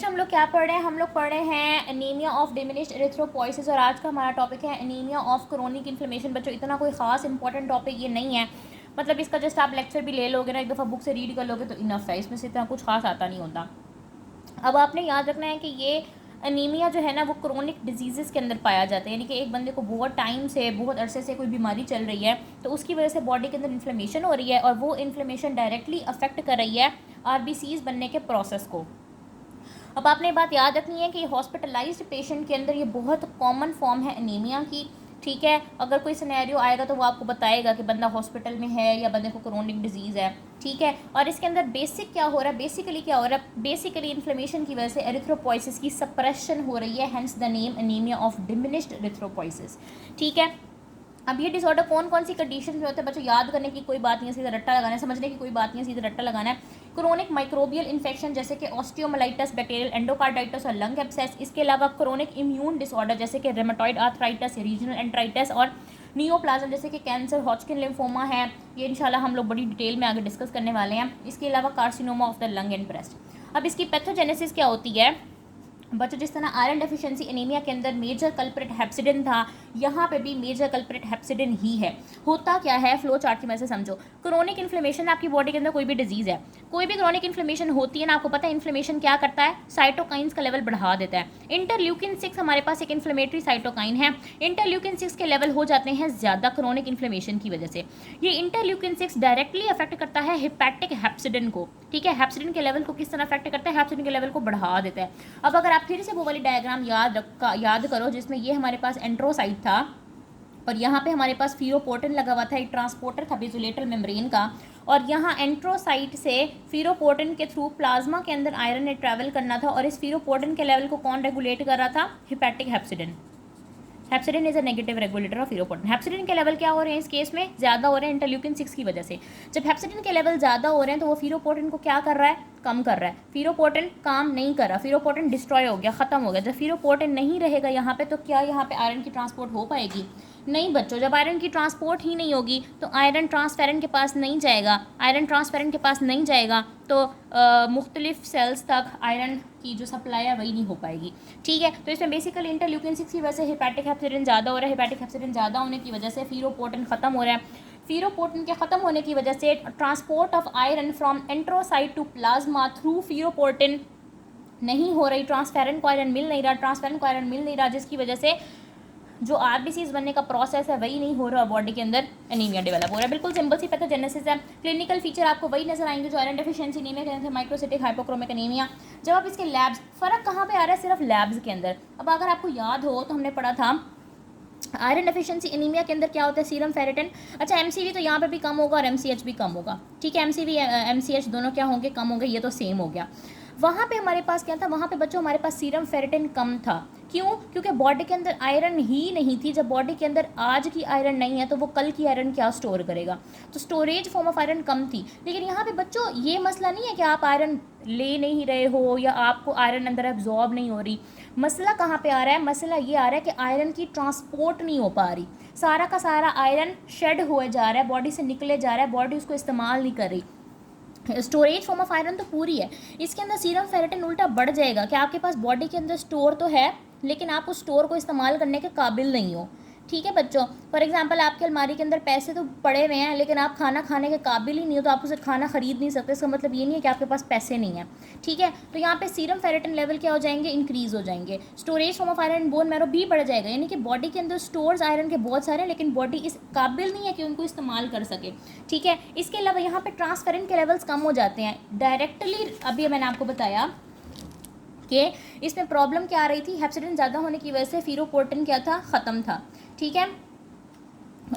हम लोग क्या पढ़ रहे हैं? हम लोग पढ़ रहे हैं एनीमिया ऑफ डिमिनिश्ड एरिथ्रोपोइसिस और आज का हमारा टॉपिक है एनीमिया ऑफ क्रोनिक इन्फ्लेमेशन। बच्चों इतना कोई ख़ास इंपॉर्टेंट टॉपिक ये नहीं है, मतलब इसका जस्ट आप लेक्चर भी ले लोगे ना, एक दफ़ा बुक से रीड कर लोगे तो इनफ है, इसमें से इतना कुछ खास आता नहीं होता। अब आपने याद रखना है कि ये एनीमिया जो है ना वो क्रोनिक डिजीज़ के अंदर पाया जाता है, यानी कि एक बंदे को बहुत टाइम से बहुत अरसे से कोई बीमारी चल रही है तो उसकी वजह से बॉडी के अंदर इन्फ्लेमेशन हो रही है और वो इन्फ्लेमेशन डायरेक्टली अफेक्ट कर रही है आरबीसीज बनने के प्रोसेस को। अब आपने बात याद रखनी है कि हॉस्पिटलाइज्ड पेशेंट के अंदर ये बहुत कॉमन फॉर्म है एनीमिया की, ठीक है। अगर कोई सिनेरियो आएगा तो वो आपको बताएगा कि बंदा हॉस्पिटल में है या बंदे को क्रोनिक डिजीज़ है, ठीक है। और इसके अंदर बेसिक क्या हो रहा है, बेसिकली क्या हो रहा है, बेसिकली इन्फ्लेमेशन की वजह से एरिथ्रोपोइसिस की सप्रेशन हो रही है, hence the name anaemia of diminished erythropoiesis, ठीक है। अब ये डिसऑर्डर कौन कौन सी कंडीशन में होते हैं बच्चों, याद करने की कोई बात नहीं है, सीधा रट्टा लगाना है, समझने की कोई बात नहीं है, सीधा रट्टा लगाना है। क्रोनिक माइक्रोबियल इन्फेक्शन जैसे कि ऑस्टियोमाइलिटिस, बैक्टीरियल एंडोकार्डाइटिस और लंग एब्सेस। इसके अलावा क्रोनिक इम्यून डिसऑर्डर जैसे कि रेमेटॉइड आर्थराइटिस, रीजनल एंट्राइटिस और नियोप्लाज्म जैसे कि कैंसर, हॉटस्किन लिम्फोमा है। ये इंशाल्लाह हम लोग बड़ी डिटेल में आगे डिस्कस करने वाले हैं। इसके अलावा carcinoma of the lung and breast. अब इसकी पैथोजेनेसिस क्या होती है बच्चों, जिस तरह आयरन डेफिशिएंसी एनीमिया के अंदर मेजर कल्प्रिट हेप्सिडिन था, यहाँ पे भी मेजर कल्प्रिट हेप्सिडिन ही है। होता क्या है, फ्लो चार्ट की वजह से समझो। क्रोनिक इन्फ्लेमेशन आपकी बॉडी के अंदर कोई भी डिजीज़ है, कोई भी क्रोनिक इन्फ्लेमेशन होती है ना, आपको पता है इन्फ्लेमेशन क्या करता है, साइटोकाइंस का लेवल बढ़ा देता है। इंटरल्यूकिन 6 हमारे पास एक इन्फ्लेमेटरी साइटोकाइन है, इंटरल्यूकिन 6 के लेवल हो जाते हैं ज़्यादा क्रोनिक इन्फ्लेमेशन की वजह से। ये इंटरल्यूकिन 6 डायरेक्टली अफेक्ट करता है हिपैटिक हेप्सिडिन को, ठीक है। हेप्सिडिन के लेवल को किस तरह अफेक्ट करता है, हेप्सिडिन के लेवल को बढ़ा देता है। अब अगर आप फिर से वो वाली डायग्राम याद करो जिसमें ये हमारे पास एंट्रोसाइट था और यहाँ पे हमारे पास फीरोपोर्टिन लगा हुआ था, एक ट्रांसपोर्टर था बेसोलेटल मेम्ब्रेन का, और यहाँ एंट्रोसाइट से फीरोपोर्टिन के थ्रू प्लाज्मा के अंदर आयरन ने ट्रैवल करना था और इस फीरोपोर्टिन के लेवल को कौन रेगुलेट कर रहा था, hepatic hepcidin. Hepcidin is a negative regulator of ferroportin. Hepcidin के लेवल क्या हो रहे हैं इस केस में, ज़्यादा हो रहे हैं इंटरल्यूकिन 6 की वजह से। जब हेप्सिडिन के लेवल ज़्यादा हो रहे हैं तो वो फीरोपोर्टिन को क्या कर रहा है, कम कर रहा है। फीरोपोर्टिन काम नहीं कर रहा, फीरोपोर्टिन डिस्ट्रॉय हो गया, खत्म हो गया। जब फीरोपोर्टिन नहीं रहेगा यहाँ पे तो क्या यहाँ पे आयरन की ट्रांसपोर्ट हो पाएगी, नहीं बच्चों। जब आयरन की ट्रांसपोर्ट ही नहीं होगी तो आयरन ट्रांसफेरेंट के पास नहीं जाएगा, आयरन ट्रांसफेरेंट के पास नहीं जाएगा तो मुख्तलिफ सेल्स तक आयरन की जो सप्लाई है वही नहीं हो पाएगी, ठीक है। तो इसमें बेसिकली इंटरल्यूकिन 6 की वजह से हिपैटिक हेप्सिडिन ज़्यादा हो रहा है, हिपैटिक हेप्सिडिन ज़्यादा होने की वजह से फीरोपोर्टिन खत्म हो रहा है। फीरोपोर्टिन के ख़त्म होने की वजह से transport of iron from enterocyte to plasma through ferroportin नहीं हो रही, ट्रांसफेरेंट को आयरन मिल नहीं रहा, ट्रांसफेरेंट को आयरन मिल नहीं रहा, जिसकी वजह से जो आरबीसीज बनने का प्रोसेस है वही नहीं हो रहा, बॉडी के अंदर एनीमिया डेवलप हो रहा है। बिल्कुल सिंपल सी पैथोजेनेसिस है। क्लिनिकल फीचर आपको वही नजर आएंगे जो आयरन डेफिशिएंसी एनीमिया के अंदर, माइक्रोसिटिक हाइपोक्रोमिक एनीमिया। जब आप इसके लैब्स, फ़र्क कहाँ पे आ रहा है, सिर्फ लैब्स के अंदर। अब अगर आपको याद हो तो हमने पढ़ा था आयरन डेफिशिएंसी एनीमिया के अंदर क्या होता है, सीरम फेरेटिन। अच्छा एमसीवी तो यहाँ पे भी कम होगा और एमसीएच भी कम होगा, ठीक है। एमसीवी एमसीएच दोनों क्या होंगे, कम होंगे, ये तो सेम हो गया। वहाँ पे हमारे पास क्या था, वहाँ पे बच्चों हमारे पास सीरम फेरेटिन कम था। क्यों, क्योंकि बॉडी के अंदर आयरन ही नहीं थी। जब बॉडी के अंदर आज की आयरन नहीं है तो वो कल की आयरन क्या स्टोर करेगा, तो स्टोरेज फॉर्म ऑफ आयरन कम थी। लेकिन यहाँ पे बच्चों ये मसला नहीं है कि आप आयरन ले नहीं रहे हो या आपको आयरन अंदर एब्जॉर्ब नहीं हो रही। मसला कहाँ पे आ रहा है, मसला ये आ रहा है कि आयरन की ट्रांसपोर्ट नहीं हो पा रही, सारा का सारा आयरन शेड हुए जा रहा है, बॉडी से निकले जा रहा है, बॉडी उसको इस्तेमाल नहीं कर रही। स्टोरेज फॉर्म ऑफ आयरन तो पूरी है, इसके अंदर सीरम फेरेटिन उल्टा बढ़ जाएगा कि आपके पास बॉडी के अंदर स्टोर तो है लेकिन आप उस स्टोर को इस्तेमाल करने के काबिल नहीं हो, ठीक है बच्चों। फॉर एग्जांपल आपके अलमारी के अंदर पैसे तो पड़े हुए हैं लेकिन आप खाना खाने के काबिल ही नहीं हो तो आप उसे खाना खरीद नहीं सकते, इसका मतलब ये नहीं है कि आपके पास पैसे नहीं हैं, ठीक है। तो यहाँ पे सीरम फेरेटिन लेवल क्या हो जाएंगे, इंक्रीज हो जाएंगे। Storage form of iron bone marrow भी बढ़ जाएगा, यानी कि बॉडी के अंदर स्टोर्स आयरन के बहुत सारे हैं लेकिन बॉडी इस काबिल नहीं है कि उनको इस्तेमाल कर सके, ठीक है। इसके अलावा यहाँ पे ट्रांसफेरेंट के लेवल्स कम हो जाते हैं डायरेक्टली। अभी मैंने आपको बताया कि इसमें प्रॉब्लम क्या आ रही थी, हेप्सिडिन ज़्यादा होने की वजह से फीरोपोर्टिन क्या था, ख़त्म था, ठीक है।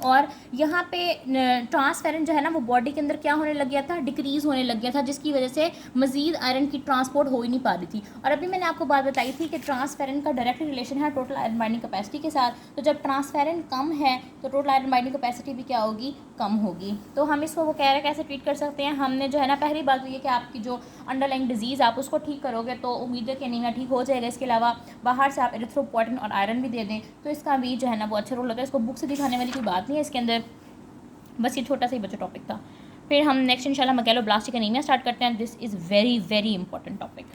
और यहाँ पे ट्रांसफेरेंट जो है ना वो बॉडी के अंदर क्या होने लग गया था, डिक्रीज़ होने लग गया था, जिसकी वजह से मजीद आयरन की ट्रांसपोर्ट हो ही नहीं पा रही थी। और अभी मैंने आपको बात बताई थी कि ट्रांसफेरेंट का डायरेक्ट रिलेशन है टोटल आयरन बाइंडिंग कैपेसिटी के साथ। तो जब ट्रांसफेरेंट कम है तो टोटल आयरन बाइंडिंग कैपेसिटी भी क्या होगी, कम होगी। तो हम इसको वो कह रहे हैं कैसे ट्रीट कर सकते हैं, हमने जो है ना पहली बात तो ये कि आपकी जो अंडरलाइंग डिजीज़ आप उसको ठीक करोगे तो उम्मीद है कि एनीमिया ठीक हो जाएगा। इसके अलावा बाहर से आप एरिथ्रोपोइटिन और आयरन भी दे दें तो इसका भी जो है ना वो अच्छा रोल होता है। इसको बुक से दिखाने वाली कोई बात नहीं है इसके अंदर, बस ये छोटा सा ही बच्चा टॉपिक था। फिर हम नेक्स्ट इंशाल्लाह मैकेलोब्लास्टिक एनीमिया स्टार्ट करते हैं। This is very very important topic.